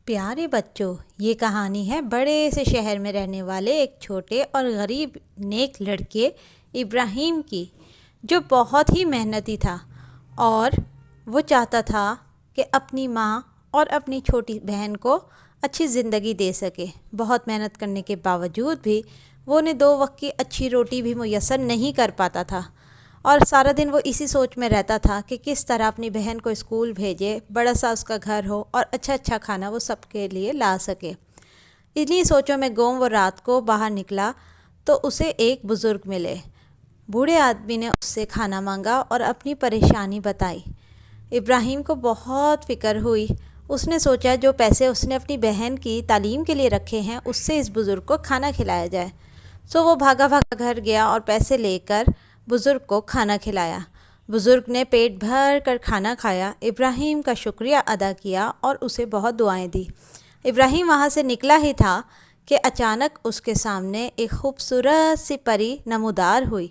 پیارے بچوں، یہ کہانی ہے بڑے سے شہر میں رہنے والے ایک چھوٹے اور غریب نیک لڑکے ابراہیم کی، جو بہت ہی محنتی تھا اور وہ چاہتا تھا کہ اپنی ماں اور اپنی چھوٹی بہن کو اچھی زندگی دے سکے۔ بہت محنت کرنے کے باوجود بھی وہ انہیں 2 وقت کی اچھی روٹی بھی میسر نہیں کر پاتا تھا، اور سارا دن وہ اسی سوچ میں رہتا تھا کہ کس طرح اپنی بہن کو اسکول بھیجے، بڑا سا اس کا گھر ہو اور اچھا کھانا وہ سب کے لیے لا سکے۔ انہی سوچوں میں گم وہ رات کو باہر نکلا تو اسے ایک بزرگ ملے۔ بوڑھے آدمی نے اس سے کھانا مانگا اور اپنی پریشانی بتائی۔ ابراہیم کو بہت فکر ہوئی۔ اس نے سوچا جو پیسے اس نے اپنی بہن کی تعلیم کے لیے رکھے ہیں اس سے اس بزرگ کو کھانا کھلایا جائے۔ سو وہ بھاگا گھر گیا اور پیسے لے کر بزرگ کو کھانا کھلایا۔ بزرگ نے پیٹ بھر کر کھانا کھایا، ابراہیم کا شکریہ ادا کیا اور اسے بہت دعائیں دی۔ ابراہیم وہاں سے نکلا ہی تھا کہ اچانک اس کے سامنے ایک خوبصورت سی پری نمودار ہوئی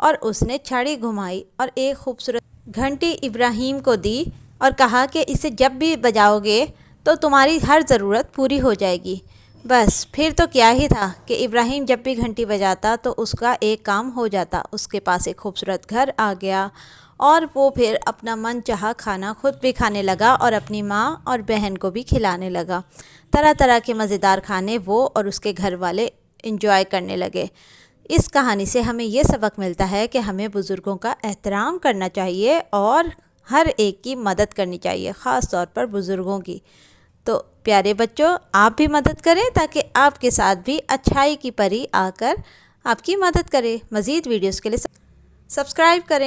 اور اس نے چھڑی گھمائی اور ایک خوبصورت گھنٹی ابراہیم کو دی اور کہا کہ اسے جب بھی بجاؤ گے تو تمہاری ہر ضرورت پوری ہو جائے گی۔ بس پھر تو کیا ہی تھا کہ ابراہیم جب بھی گھنٹی بجاتا تو اس کا ایک کام ہو جاتا، اس کے پاس ایک خوبصورت گھر آ گیا اور وہ پھر اپنا من چاہا کھانا خود بھی کھانے لگا اور اپنی ماں اور بہن کو بھی کھلانے لگا۔ طرح کے مزیدار کھانے وہ اور اس کے گھر والے انجوائے کرنے لگے۔ اس کہانی سے ہمیں یہ سبق ملتا ہے کہ ہمیں بزرگوں کا احترام کرنا چاہیے اور ہر ایک کی مدد کرنی چاہیے، خاص طور پر بزرگوں کی۔ تو پیارے بچوں، آپ بھی مدد کریں تاکہ آپ کے ساتھ بھی اچھائی کی پری آ کر آپ کی مدد کرے۔ مزید ویڈیوز کے لیے سبسکرائب کریں۔